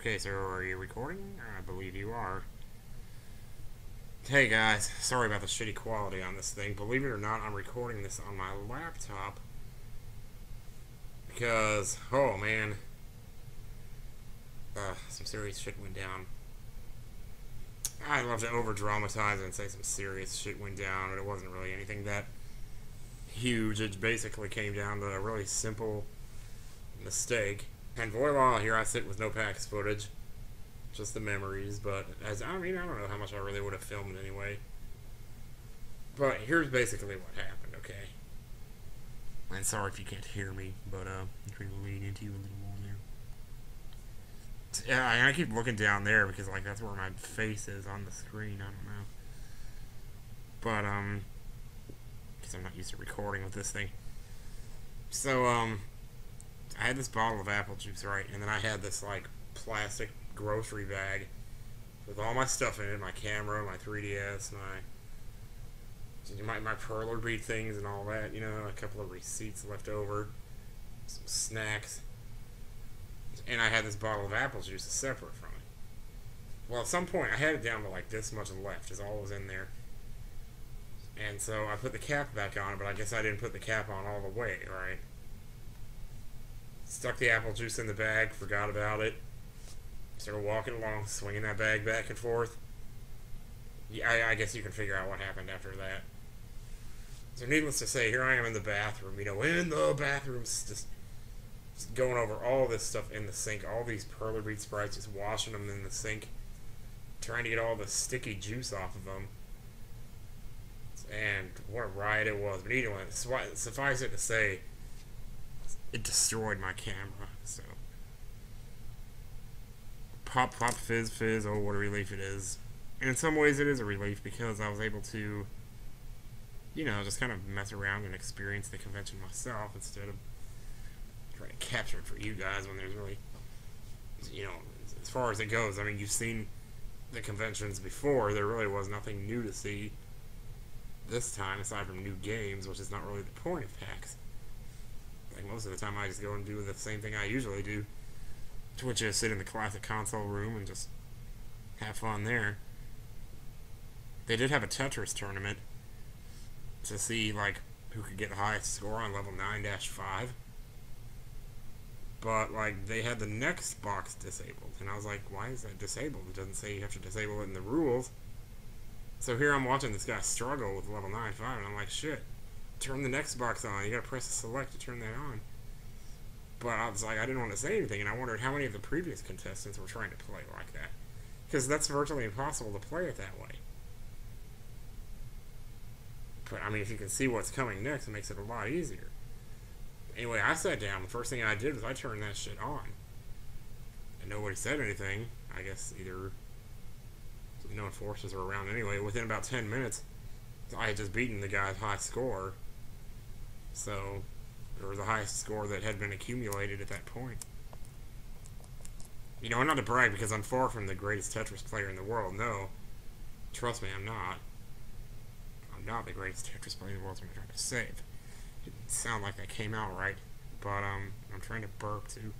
Okay, so are you recording? I believe you are. Hey guys, sorry about the shitty quality on this thing. Believe it or not, I'm recording this on my laptop because, oh man, some serious shit went down. I'd love to over dramatize it and say some serious shit went down, but it wasn't really anything that huge. It basically came down to a really simple mistake. And voila, here I sit with no PAX footage. Just the memories, but I don't know how much I really would have filmed anyway. But here's basically what happened, okay? And sorry if you can't hear me, but I'm trying to lean into you a little more there. Yeah, I keep looking down there because like that's where my face is on the screen. I don't know, but because I'm not used to recording with this thing. So I had this bottle of apple juice, right, and then I had this like plastic grocery bag with all my stuff in it, my camera, my 3DS, my perler bead things and all that, you know, a couple of receipts left over, some snacks, and I had this bottle of apple juice separate from it. Well, at some point I had it down to like this much left is all was in there, and so I put the cap back on it, but I guess I didn't put the cap on all the way, right? Stuck the apple juice in the bag, forgot about it. Started walking along, swinging that bag back and forth. Yeah, I guess you can figure out what happened after that. So needless to say, here I am in the bathroom, in the bathroom, just going over all this stuff in the sink, all these perler bead sprites, just washing them in the sink, trying to get all the sticky juice off of them. And what a riot it was. But anyway, suffice it to say, it destroyed my camera, so... Pop, pop, fizz, fizz, oh, what a relief it is. And in some ways it is a relief because I was able to, just kind of mess around and experience the convention myself instead of trying to capture it for you guys when there's really, as far as it goes, I mean, you've seen the conventions before, there really was nothing new to see this time aside from new games, which is not really the point of PAX. Like most of the time I just go and do the same thing I usually do. Which is sit in the classic console room and just have fun there. They did have a Tetris tournament to see, like, who could get the highest score on level 9-5. But, like, they had the next box disabled. And I was like, why is that disabled? It doesn't say you have to disable it in the rules. So here I'm watching this guy struggle with level 9-5, and I'm like, shit, turn the next box on. You gotta press the select to turn that on. But I was like, I didn't want to say anything, and I wondered how many of the previous contestants were trying to play like that. Because that's virtually impossible to play it that way. But, I mean, if you can see what's coming next, it makes it a lot easier. Anyway, I sat down, the first thing I did was I turned that shit on. And nobody said anything. I guess either no enforcers were around anyway. Within about 10 minutes, I had just beaten the guy's high score. So... or the highest score that had been accumulated at that point. And not to brag because I'm far from the greatest Tetris player in the world, no. Trust me, I'm not. I'm not the greatest Tetris player in the world, that's what I'm trying to say. It didn't sound like that came out right, but I'm trying to burp too.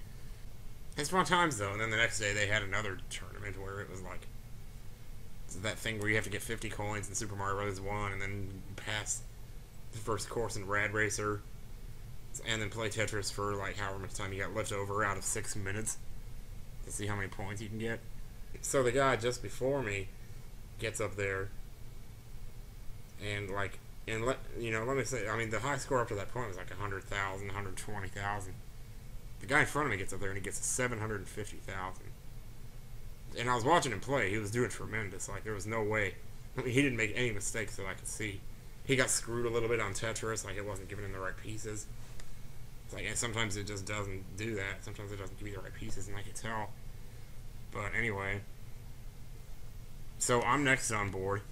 It's fun times though, and then the next day they had another tournament where it was like, that thing where you have to get 50 coins in Super Mario Bros. 1 and then pass the first course in Rad Racer. And then play Tetris for like however much time you got left over out of 6 minutes to see how many points you can get. So the guy just before me gets up there and like, let me say, I mean, the high score up to that point was like 100,000, 120,000. The guy in front of me gets up there and he gets 750,000. And I was watching him play. He was doing tremendous. Like, there was no way. I mean, he didn't make any mistakes that I could see. He got screwed a little bit on Tetris, like it wasn't giving him the right pieces. Like, and sometimes it just doesn't do that. Sometimes it doesn't give you the right pieces, and I can tell. But anyway. So I'm next on board.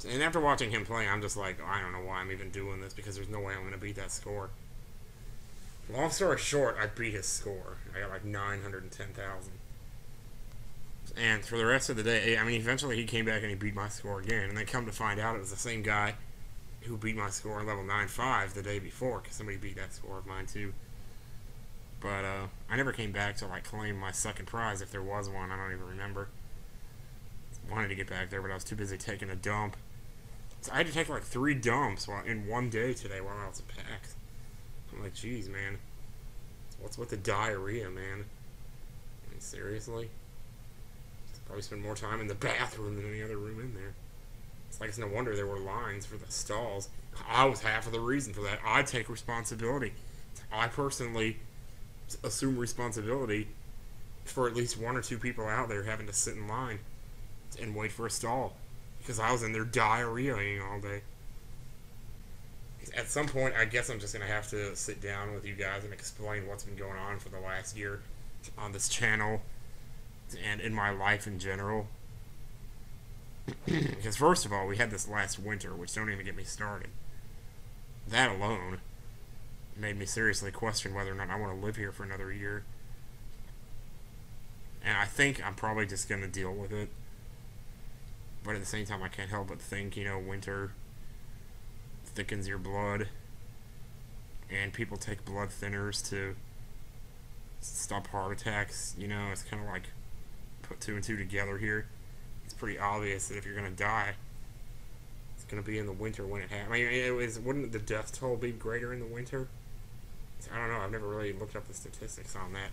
And after watching him play, I'm just like, I don't know why I'm even doing this, because there's no way I'm going to beat that score. Long story short, I beat his score. I got like 910,000. And for the rest of the day, I mean, eventually he came back and he beat my score again. And then come to find out it was the same guy who beat my score on level 9-5 the day before, because somebody beat that score of mine too. But I never came back to like claim my second prize if there was one. I don't even remember. I wanted to get back there, but I was too busy taking a dump. So I had to take like 3 dumps in one day today while I was at PAX. I'm like, geez, man. What's with the diarrhea, man? I mean, seriously? I'd probably spend more time in the bathroom than any other room in there. It's like it's no wonder there were lines for the stalls. I was half of the reason for that. I take responsibility. I personally assume responsibility for at least 1 or 2 people out there having to sit in line and wait for a stall because I was in there diarrheaing all day. At some point, I guess I'm just going to have to sit down with you guys and explain what's been going on for the last year on this channel and in my life in general. Because first of all, we had this last winter, which don't even get me started. That alone made me seriously question whether or not I want to live here for another year. And I think I'm probably just going to deal with it. But at the same time, I can't help but think, you know, winter thickens your blood. And people take blood thinners to stop heart attacks. You know, it's kind of like put 2 and 2 together here. It's pretty obvious that if you're going to die, it's going to be in the winter when it happens. I mean, wouldn't the death toll be greater in the winter? I don't know. I've never really looked up the statistics on that.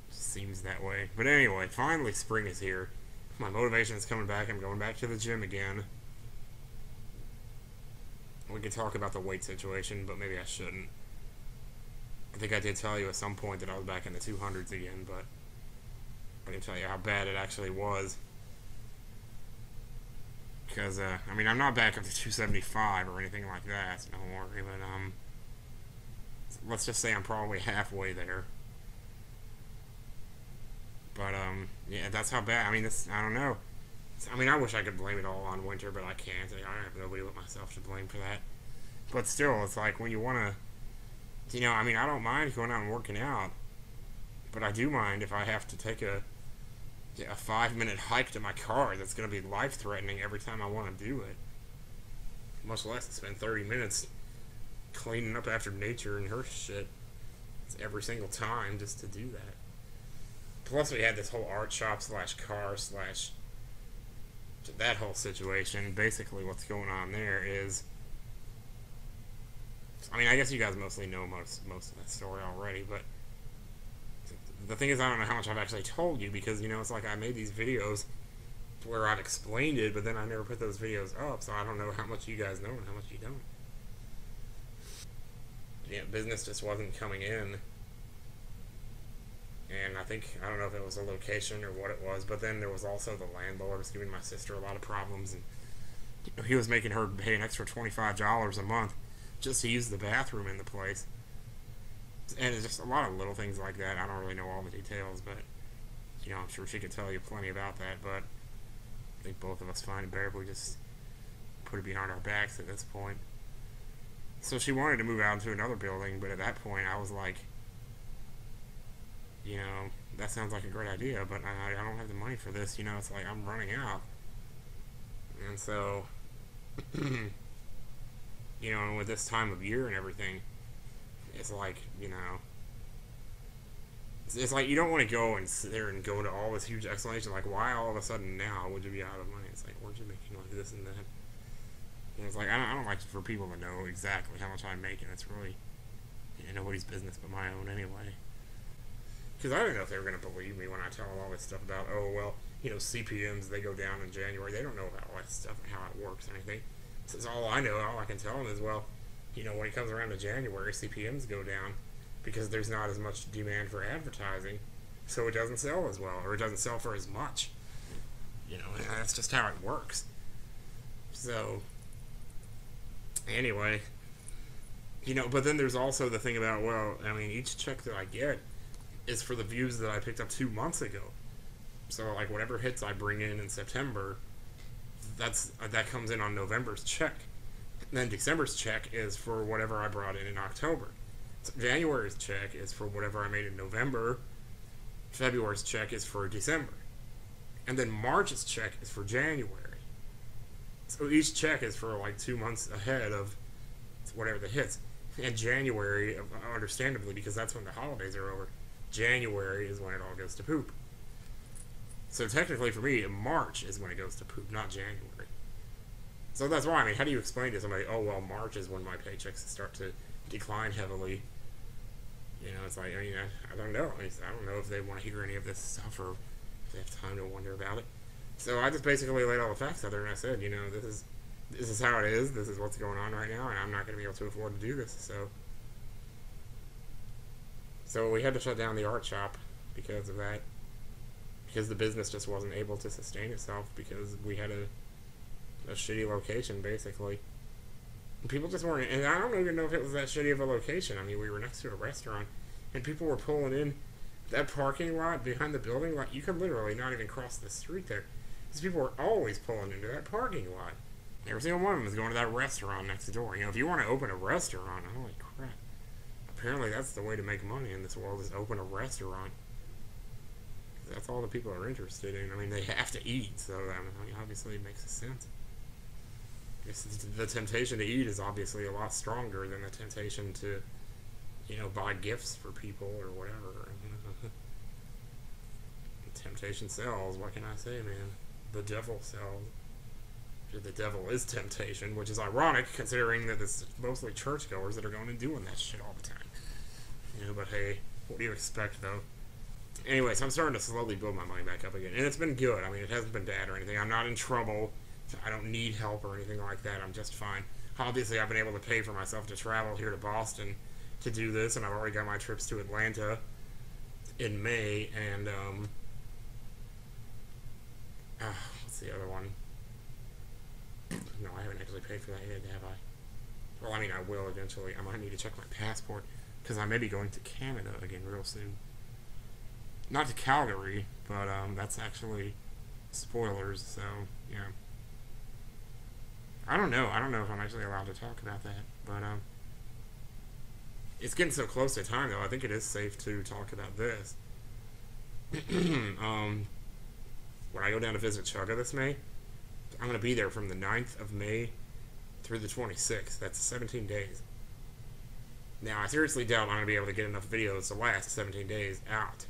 It seems that way. But anyway, finally spring is here. My motivation is coming back. I'm going back to the gym again. We could talk about the weight situation, but maybe I shouldn't. I think I did tell you at some point that I was back in the 200s again, but I didn't tell you how bad it actually was. Because, I mean, I'm not back up to 275 or anything like that, so don't worry, but, let's just say I'm probably halfway there. But, yeah, that's how bad. I mean, I don't know. I mean, I wish I could blame it all on winter, but I can't. I have nobody but myself to blame for that. But still, it's like when you want to, you know, I mean, I don't mind going out and working out. But I do mind if I have to take a 5-minute hike to my car that's going to be life-threatening every time I want to do it. Much less to spend 30 minutes cleaning up after nature and her shit. It's every single time just to do that. Plus, we had this whole art shop / car / that whole situation. Basically, what's going on there is, I mean, I guess you guys mostly know most of that story already, but the thing is, I don't know how much I've actually told you, because, you know, it's like I made these videos where I've explained it, but then I never put those videos up, so I don't know how much you guys know and how much you don't. Yeah, business just wasn't coming in. And I don't know if it was a location or what it was, but then there was also the landlord was giving my sister a lot of problems, and he was making her pay an extra $25 a month just to use the bathroom in the place. And it's just a lot of little things like that. I don't really know all the details, but, you know, I'm sure she could tell you plenty about that, but I think both of us find it better if we just put it behind our backs at this point. So she wanted to move out into another building, but at that point I was like, you know, that sounds like a great idea, but I don't have the money for this, you know, it's like I'm running out. And so, you know, and with this time of year and everything, it's like, you know, it's like you don't want to go and sit there and go into all this huge explanation, like, why all of a sudden now would you be out of money? It's like, weren't you making like this and that? And it's like, I don't like for people to know exactly how much I'm making. It's really, you know, nobody's business but my own anyway. Because I don't know if they were going to believe me when I tell them all this stuff about, oh, well, you know, CPMs, they go down in January. They don't know about all that stuff and how it works or anything. So it's all I know. All I can tell them is, well, you know, when it comes around to January, CPMs go down because there's not as much demand for advertising, so it doesn't sell as well, or it doesn't sell for as much. You know, that's just how it works. So, anyway, you know, but then there's also the thing about, well, I mean, each check that I get is for the views that I picked up 2 months ago. So, like, whatever hits I bring in September, that comes in on November's check. And then December's check is for whatever I brought in October. So January's check is for whatever I made in November. February's check is for December. And then March's check is for January. So each check is for like 2 months ahead of whatever the hits. And January, understandably, because that's when the holidays are over, January is when it all goes to poop. So technically for me, March is when it goes to poop, not January. So that's why, I mean, how do you explain to somebody, oh, well, March is when my paychecks start to decline heavily? You know, it's like, I mean, I don't know. I don't know if they want to hear any of this stuff or if they have time to wonder about it. So I just basically laid all the facts out there and I said, you know, this is how it is. This is what's going on right now, and I'm not going to be able to afford to do this. So we had to shut down the art shop because of that. Because the business just wasn't able to sustain itself because we had a shitty location, basically. And people just weren't, and I don't even know if it was that shitty of a location. I mean, we were next to a restaurant, and people were pulling in that parking lot behind the building. Like, you could literally not even cross the street there. These people were always pulling into that parking lot. Every single one of them is going to that restaurant next door. You know, if you want to open a restaurant, holy crap. Apparently that's the way to make money in this world, is open a restaurant. That's all the people are interested in. I mean, they have to eat, so I mean, obviously it makes sense. The temptation to eat is obviously a lot stronger than the temptation to, you know, buy gifts for people or whatever. Temptation sells. What can I say, man? The devil sells. The devil is temptation, which is ironic considering that it's mostly churchgoers that are going and doing that shit all the time. You know, but hey, what do you expect, though? Anyway, so I'm starting to slowly build my money back up again, and it's been good. I mean, it hasn't been bad or anything. I'm not in trouble. I don't need help or anything like that. I'm just fine. Obviously, I've been able to pay for myself to travel here to Boston to do this, and I've already got my trips to Atlanta in May, and, what's the other one? No, I haven't actually paid for that yet, have I? Well, I mean, I will eventually. I might need to check my passport, because I may be going to Canada again real soon. Not to Calgary, but, that's actually spoilers, so, yeah. I don't know if I'm actually allowed to talk about that, but, it's getting so close to time, though, I think it is safe to talk about this. When I go down to visit Chugga this May, I'm going to be there from the 9th of May through the 26th. That's 17 days. Now, I seriously doubt I'm going to be able to get enough videos to last 17 days out.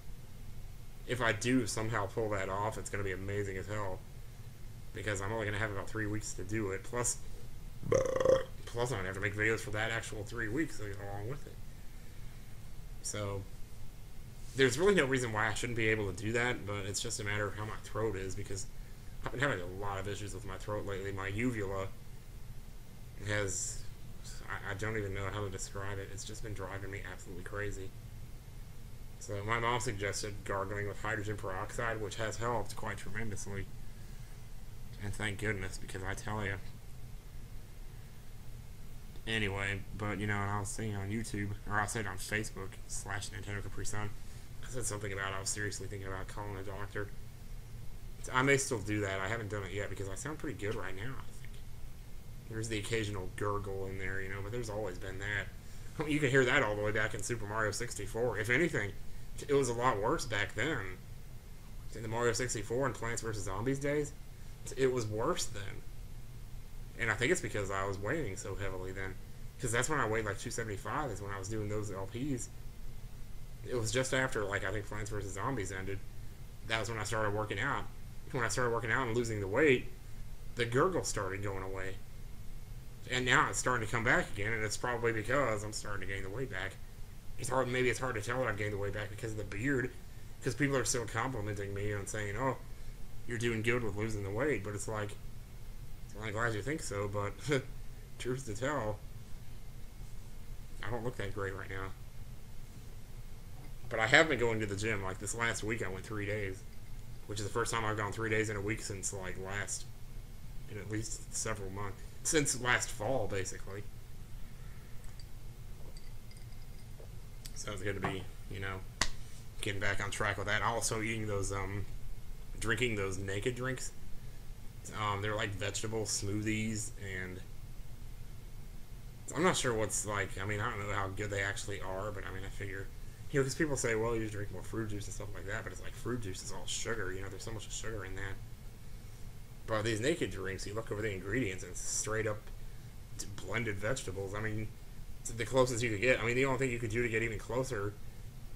If I do somehow pull that off, it's going to be amazing as hell. Because I'm only going to have about 3 weeks to do it. Plus I'm going to have to make videos for that actual 3 weeks along with it. So, there's really no reason why I shouldn't be able to do that, but it's just a matter of how my throat is, because I've been having a lot of issues with my throat lately. My uvula has, I don't even know how to describe it. It's just been driving me absolutely crazy. So my mom suggested gargling with hydrogen peroxide, which has helped quite tremendously. And thank goodness, because I tell you. Anyway, but you know, I was saying on YouTube, or I said on Facebook, /Nintendo Capri Sun, I said something about I was seriously thinking about calling a doctor. I may still do that. I haven't done it yet because I sound pretty good right now, I think. There's the occasional gurgle in there, you know, but there's always been that. I mean, you can hear that all the way back in Super Mario 64. If anything, it was a lot worse back then. In the Mario 64 and Plants vs. Zombies days, it was worse then. And I think it's because I was weighing so heavily then. Because that's when I weighed like 275, is when I was doing those LPs. It was just after, like, I think Plants vs. Zombies ended. That was when I started working out. When I started working out and losing the weight, the gurgle started going away. And now it's starting to come back again, and it's probably because I'm starting to gain the weight back. Maybe it's hard to tell that I've gained the weight back because of the beard, because people are still complimenting me and saying, oh, you're doing good with losing the weight, but it's like, I'm glad you think so, but truth to tell, I don't look that great right now. But I have been going to the gym. Like this last week I went 3 days, which is the first time I've gone 3 days in a week since like in at least several months. Since last fall, basically. So it's good to be, you know, getting back on track with that. Also eating those, drinking those naked drinks. They're like vegetable smoothies, and I'm not sure what's like, I mean, I don't know how good they actually are, but I mean, I figure, you know, because people say, well, you just drink more fruit juice and stuff like that, but it's like fruit juice is all sugar, you know, there's so much sugar in that. But these naked drinks, you look over the ingredients, and it's straight up blended vegetables. I mean, the closest you could get. I mean, the only thing you could do to get even closer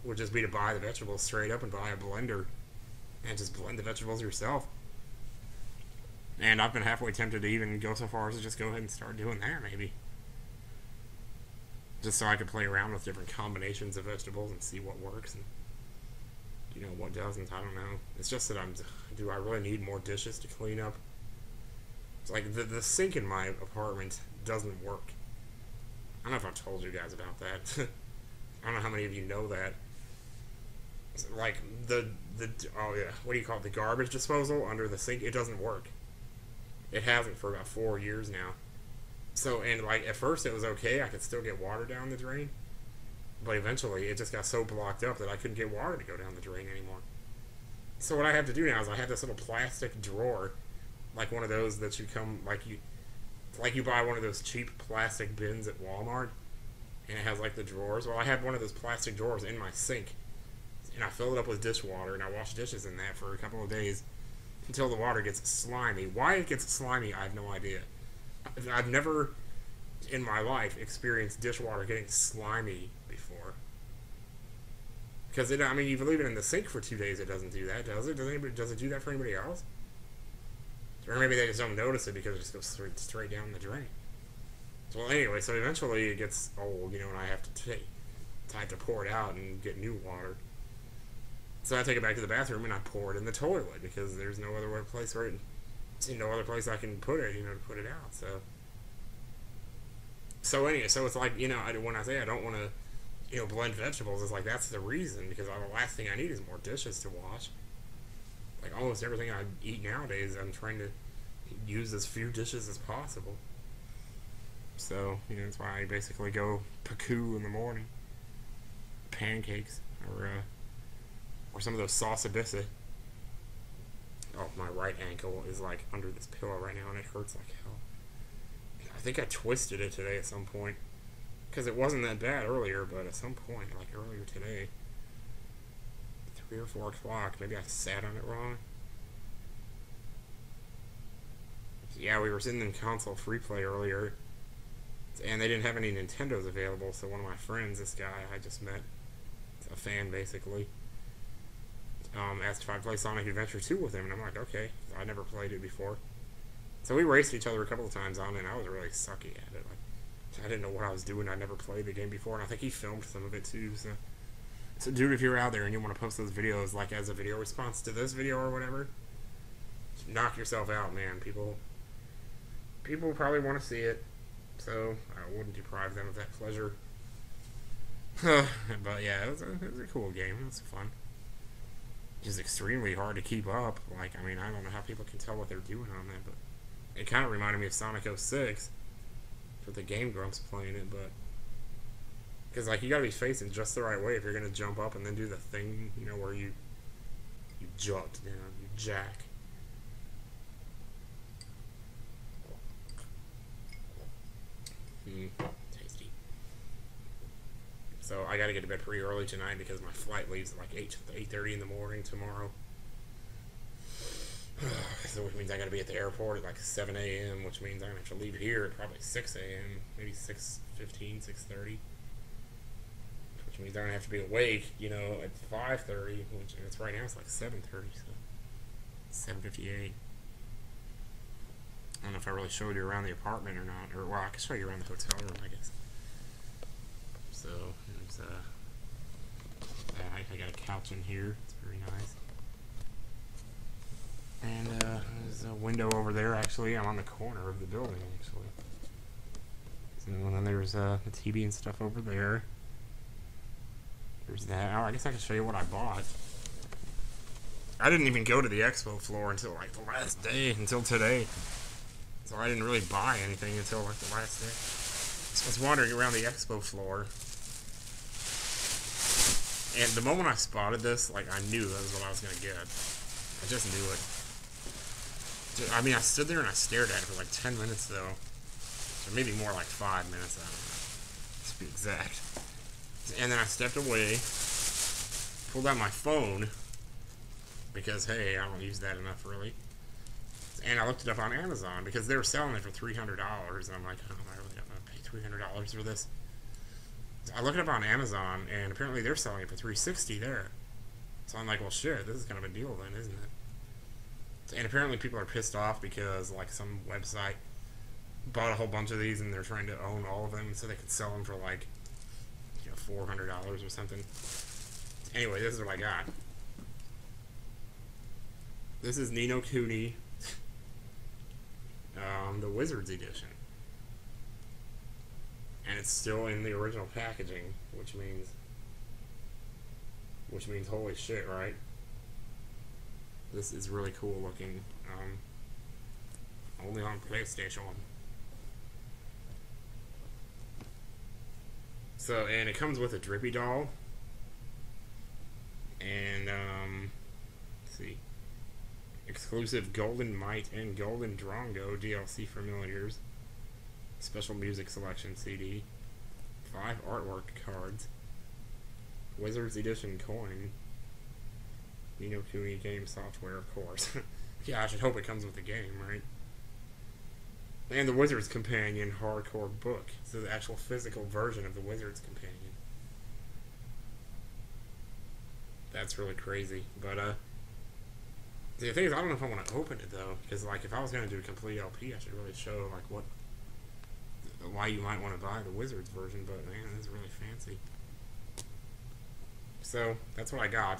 would just be to buy the vegetables straight up and buy a blender and just blend the vegetables yourself. And I've been halfway tempted to even go so far as to just go ahead and start doing that, maybe. Just so I could play around with different combinations of vegetables and see what works and, you know, what doesn't. I don't know. It's just that do I really need more dishes to clean up? It's like the sink in my apartment doesn't work. I don't know if I've told you guys about that. I don't know how many of you know that. It's like oh yeah, what do you call it? The garbage disposal under the sink, it doesn't work. It hasn't for about 4 years now. So, and like at first it was okay, I could still get water down the drain. But eventually it just got so blocked up that I couldn't get water to go down the drain anymore. So what I have to do now is I have this little plastic drawer, like one of those that you come, like you buy one of those cheap plastic bins at Walmart, and it has like the drawers. Well, I have one of those plastic drawers in my sink, and I fill it up with dishwater, and I wash dishes in that for a couple of days until the water gets slimy. Why it gets slimy, I have no idea. I've never in my life experienced dishwater getting slimy before. Because I mean, you leave it in the sink for 2 days, it doesn't do that, does it? Does it do that for anybody else? Or maybe they just don't notice it because it just goes straight down the drain. So, well, anyway, so eventually it gets old, you know, and I have to pour it out and get new water. So I take it back to the bathroom and I pour it in the toilet because there's no other place where no other place I can put it, you know, to put it out. So anyway, so it's like, you know, when I say I don't want to, you know, blend vegetables, it's like that's the reason, because the last thing I need is more dishes to wash. Like almost everything I eat nowadays, I'm trying to use as few dishes as possible. So, you know, that's why I basically go paku in the morning. Pancakes, or some of those salsabissa. Oh, my right ankle is like under this pillow right now and it hurts like hell. I think I twisted it today at some point. Because it wasn't that bad earlier, but at some point, like earlier today, 3 or 4 o'clock, maybe I sat on it wrong. Yeah, we were sitting in console free play earlier, and they didn't have any Nintendos available, so one of my friends, this guy I just met, a fan basically, asked if I'd play Sonic Adventure 2 with him, and I'm like, okay, I never played it before. So we raced each other a couple of times on it, and I was really sucky at it. Like, I didn't know what I was doing. I'd never played the game before, and I think he filmed some of it too. So dude, if you're out there and you want to post those videos, like as a video response to this video or whatever, knock yourself out, man. People probably want to see it, so I wouldn't deprive them of that pleasure. But yeah, it was a cool game. It was fun. Just extremely hard to keep up. Like, I mean, I don't know how people can tell what they're doing on that, but it kind of reminded me of Sonic 06 with the Game Grumps playing it, but because like you gotta be facing just the right way if you're gonna jump up and then do the thing, you know, where you jut down, you jack. Tasty. So I gotta get to bed pretty early tonight because my flight leaves at like 8:30 in the morning tomorrow. So which means I gotta be at the airport at like 7 a.m., which means I'm gonna have to leave here at probably 6 a.m., maybe 6:15, 6:30. Which means I'm gonna have to be awake, you know, at 5:30, which it's right now it's like 7:30, so 7:58. I don't know if I really showed you around the apartment or not, or well, I can show you around the hotel room, I guess. So there's I got a couch in here. It's very nice. And there's a window over there. Actually, I'm on the corner of the building. Actually, so and then there's the TV and stuff over there. There's that. Oh, I guess I can show you what I bought. I didn't even go to the expo floor until like the last day, until today. So I didn't really buy anything until like the last day. So I was wandering around the expo floor. And the moment I spotted this, like, I knew that was what I was going to get. I just knew it. I mean, I stood there and I stared at it for like 10 minutes, though. Or maybe more like 5 minutes, I don't know. To be exact. And then I stepped away, pulled out my phone, because, hey, I don't use that enough, really. And I looked it up on Amazon, because they were selling it for $300, and I'm like, oh, I really don't want to pay $300 for this. I looked it up on Amazon, and apparently they're selling it for $360 there. So I'm like, well, shit, this is kind of a deal then, isn't it? And apparently people are pissed off because, like, some website bought a whole bunch of these and they're trying to own all of them so they could sell them for, like, $400 or something. Anyway, this is what I got. This is Ni no Kuni, the Wizards edition. And it's still in the original packaging, which means holy shit, right? This is really cool looking. Only on PlayStation. So, and it comes with a Drippy doll. And, let's see. Exclusive Golden Might and Golden Drongo DLC familiars. Special music selection CD. 5 artwork cards. Wizards Edition coin. Ni no Kuni game software, of course. Yeah, I should hope it comes with the game, right? And the Wizards Companion hardcore book. So the actual physical version of the Wizards Companion. That's really crazy. But, the thing is, I don't know if I want to open it, though. Because, like, if I was going to do a complete LP, I should really show, like, why you might want to buy the Wizards version. But, man, this is really fancy. So, that's what I got.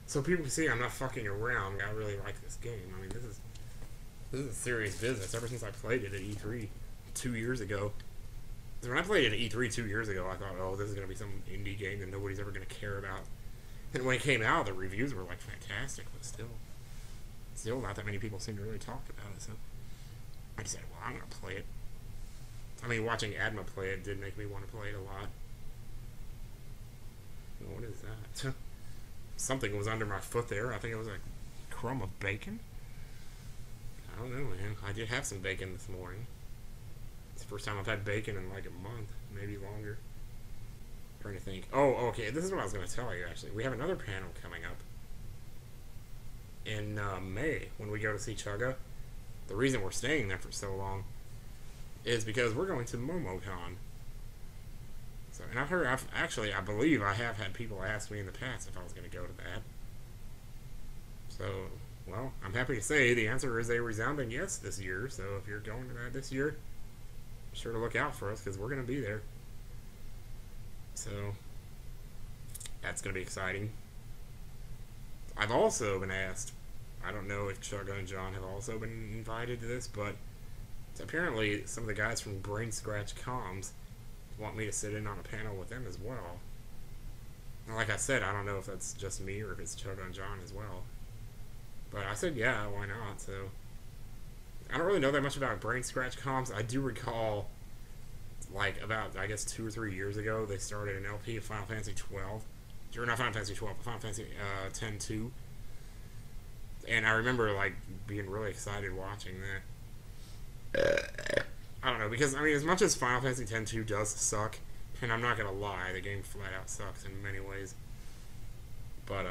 So people can see I'm not fucking around. I really like this game. I mean, this is serious business. Ever since I played it at E3 2 years ago. When I played it at E3 2 years ago, I thought, oh, this is going to be some indie game that nobody's ever going to care about. And when it came out, the reviews were, like, fantastic, but still not that many people seem to really talk about it, so I decided, well, I'm going to play it. I mean, watching Adma play it did make me want to play it a lot. What is that? Something was under my foot there. I think it was a crumb of bacon. I don't know, man. I did have some bacon this morning. It's the first time I've had bacon in like a month, maybe longer. I'm trying to think. Oh, okay. This is what I was going to tell you, actually. We have another panel coming up in May when we go to see Chugga. The reason we're staying there for so long is because we're going to MomoCon. So, and I believe I have had people ask me in the past if I was going to go to that. So, well, I'm happy to say the answer is a resounding yes this year. So, if you're going to that this year, be sure to look out for us because we're going to be there. So, that's going to be exciting. I've also been asked, I don't know if Chugga and John have also been invited to this, but apparently some of the guys from Brain Scratch Comms want me to sit in on a panel with them as well. And like I said, I don't know if that's just me or if it's Chugga and John as well. But I said, yeah, why not? So, I don't really know that much about Brain Scratch Comms. I do recall, like, about, I guess, 2 or 3 years ago, they started an LP of Final Fantasy 12. Or not Final Fantasy 12, but Final Fantasy 10-2. And I remember, like, being really excited watching that. I don't know, because, I mean, as much as Final Fantasy X-2 does suck, and I'm not gonna lie, the game flat out sucks in many ways, but,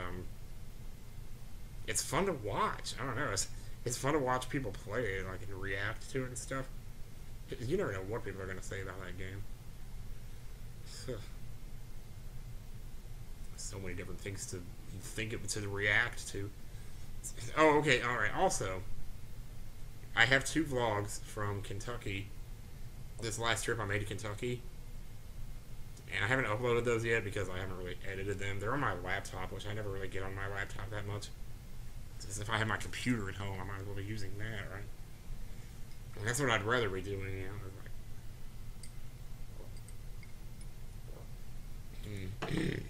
it's fun to watch. I don't know, it's fun to watch people play it, like, and react to it and stuff. You never know what people are gonna say about that game. So many different things to think of, to react to. Oh, okay, alright, also, I have 2 vlogs from Kentucky. This last trip I made to Kentucky, and I haven't uploaded those yet because I haven't really edited them. They're on my laptop, which I never really get on my laptop that much. Because if I have my computer at home, I might as well be using that, right? And that's what I'd rather be doing, you know.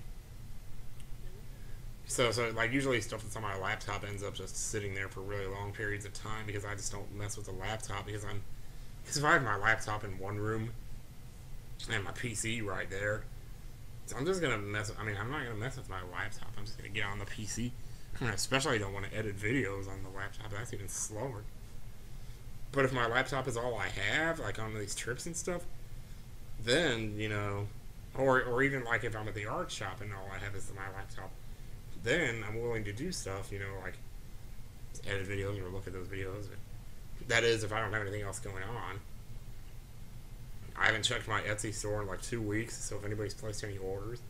So like, usually stuff that's on my laptop ends up just sitting there for really long periods of time because I just don't mess with the laptop because if I have my laptop in one room and my PC right there, so I'm just going to I'm not going to mess with my laptop. I'm just going to get on the PC. I especially don't want to edit videos on the laptop. That's even slower. But if my laptop is all I have, like on these trips and stuff, then, you know, or even like if I'm at the art shop and all I have is my laptop, then I'm willing to do stuff, you know, like edit videos or look at those videos. That is, if I don't have anything else going on. I haven't checked my Etsy store in like 2 weeks, so if anybody's placed any orders,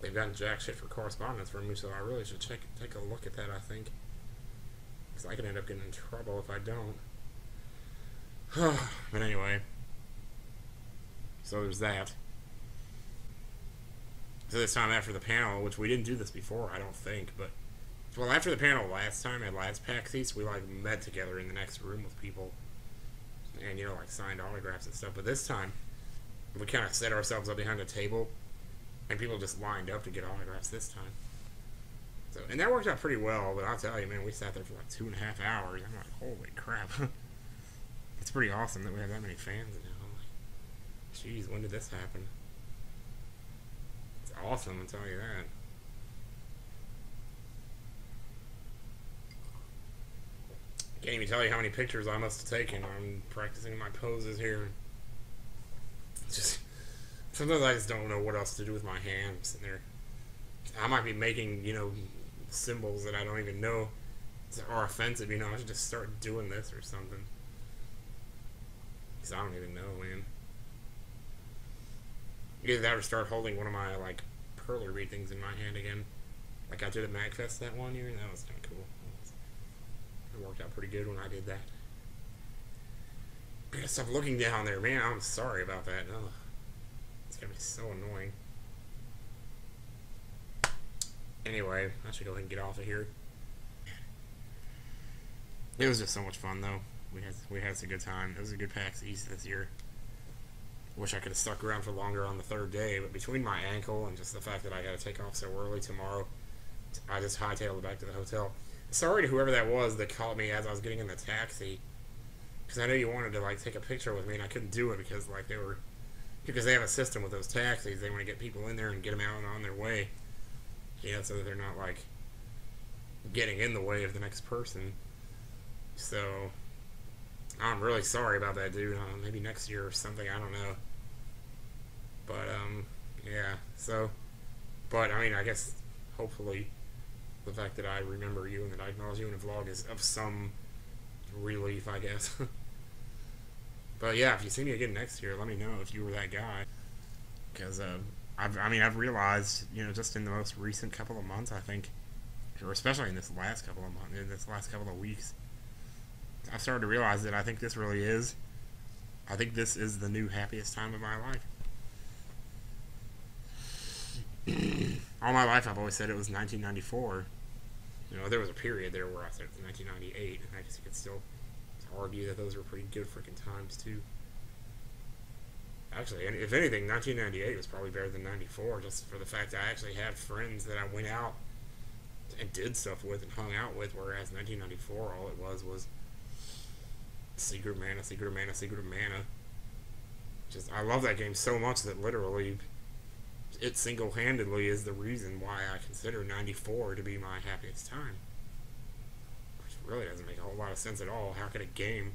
they've gotten jack shit for correspondence from me, so I really should take a look at that, I think. Because I could end up getting in trouble if I don't. But anyway. So there's that. So this time after the panel, which we didn't do this before, I don't think, but... Well, after the panel last time, at last PAX East, we, like, met together in the next room with people. And, you know, like, signed autographs and stuff. But this time, we kind of set ourselves up behind a table, and people just lined up to get autographs this time. So, and that worked out pretty well, but I'll tell you, man, we sat there for like 2.5 hours. I'm like, holy crap. It's pretty awesome that we have that many fans now. I'm like, jeez, when did this happen? It's awesome, I'll tell you that. Can't even tell you how many pictures I must have taken. I'm practicing my poses here. It's just, sometimes I just don't know what else to do with my hands. And I might be making, you know, symbols that I don't even know are offensive, you know. I should just start doing this or something. Because I don't even know, man. Either that or start holding one of my, like, perler bead things in my hand again. Like I did at MagFest that one year. That was kind of cool. It worked out pretty good when I did that. I gotta stop looking down there, man. I'm sorry about that. Ugh. It's gonna be so annoying. Anyway, I should go ahead and get off of here. It was just so much fun, though. We had some good time. It was a good PAX East this year. Wish I could have stuck around for longer on the third day, but between my ankle and just the fact that I gotta take off so early tomorrow, I just hightailed it back to the hotel. Sorry to whoever that was that called me as I was getting in the taxi, because I know you wanted to like take a picture with me, and I couldn't do it because like because they have a system with those taxis. They want to get people in there and get them out and on their way, you know, so that they're not like getting in the way of the next person. So I'm really sorry about that, dude. Maybe next year or something. I don't know. But yeah. So, but I mean, I guess hopefully the fact that I remember you and that I acknowledge you in a vlog is of some relief, I guess. But yeah, if you see me again next year, let me know if you were that guy. Because I've realized, you know, just in the most recent couple of months, I think, or especially in this last couple of months, in this last couple of weeks, I've started to realize that I think this is the new happiest time of my life. All my life I've always said it was 1994. You know, there was a period there where I said it was 1998, and I guess you could still argue that those were pretty good freaking times too. Actually, if anything, 1998 was probably better than 94, just for the fact that I actually had friends that I went out and did stuff with and hung out with, whereas 1994, all it was Secret of Mana, Secret of Mana, Secret of Mana. Just, I love that game so much that literally it single-handedly is the reason why I consider 94 to be my happiest time. Which really doesn't make a whole lot of sense at all. How could a game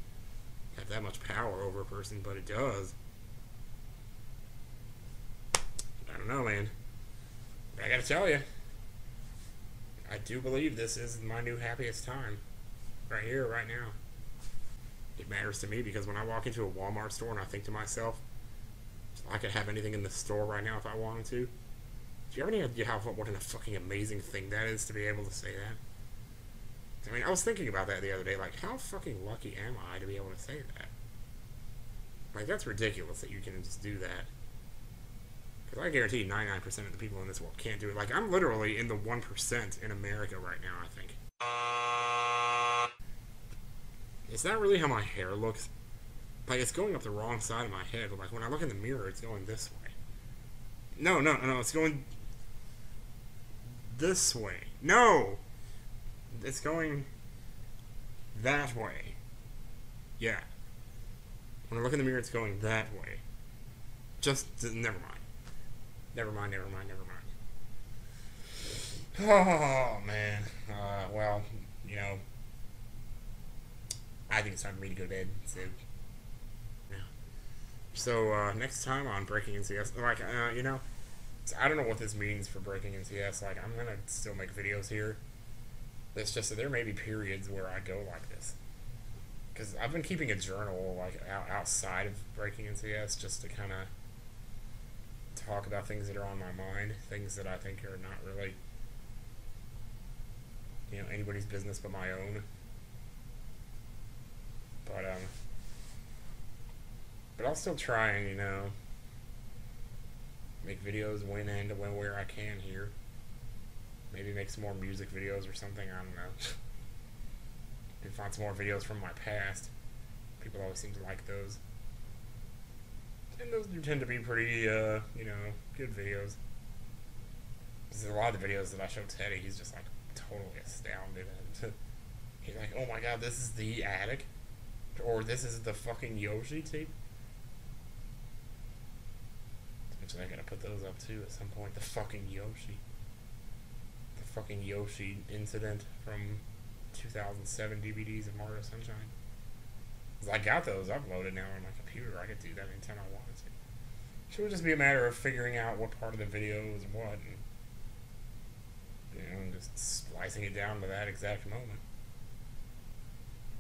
have that much power over a person? But it does. I don't know, man. But I gotta tell you, I do believe this is my new happiest time. Right here, right now. It matters to me because when I walk into a Walmart store and I think to myself, I could have anything in the store right now if I wanted to. Do you have any idea what a fucking amazing thing that is to be able to say that? I mean, I was thinking about that the other day, like, how fucking lucky am I to be able to say that? Like, that's ridiculous that you can just do that. Because I guarantee 99% of the people in this world can't do it. Like, I'm literally in the 1% in America right now, I think. Is that really how my hair looks? Like, it's going up the wrong side of my head, but like, when I look in the mirror, it's going this way. No, it's going this way. No! It's going that way. Yeah. When I look in the mirror, it's going that way. Just, never mind. Never mind. Oh, man. Well, you know, I think it's time for me to go to bed, so... So, next time on Breaking NCS, like, you know, I don't know what this means for Breaking NCS, like, I'm gonna still make videos here. It's just that there may be periods where I go like this. because I've been keeping a journal like outside of breaking into CS just to kind of talk about things that are on my mind, things that I think are not really, anybody's business but my own. But I'll still try and make videos when and where I can here. Maybe make some more music videos or something. I don't know. And find some more videos from my past. People always seem to like those. And those do tend to be pretty, good videos. Because a lot of the videos that I show Teddy, he's just like totally astounded. And he's like, oh my god, this is the attic? Or this is the fucking Yoshi tape? Which I gotta put those up too at some point. The fucking Yoshi. The fucking Yoshi incident from 2007 DVDs of Mario Sunshine. Because I got those uploaded now on my computer. I could do that anytime I wanted to. So it would just be a matter of figuring out what part of the video is what, and just splicing it down to that exact moment.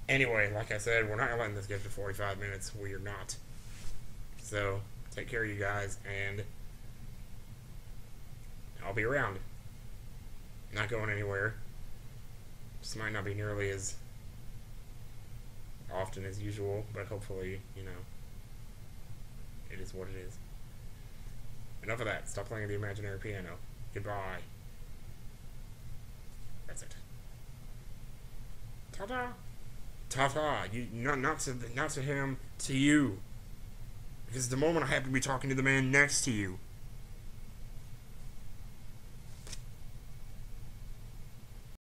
Anyway, like I said, we're not letting this get to 45 minutes. We are not. So, take care of you guys, and I'll be around. Not going anywhere. Just might not be nearly as often as usual, but hopefully, it is what it is. Enough of that. Stop playing the imaginary piano. Goodbye. That's it. Ta-ta! Ta-ta! You not to him, to you. Because at the moment I happen to be talking to the man next to you.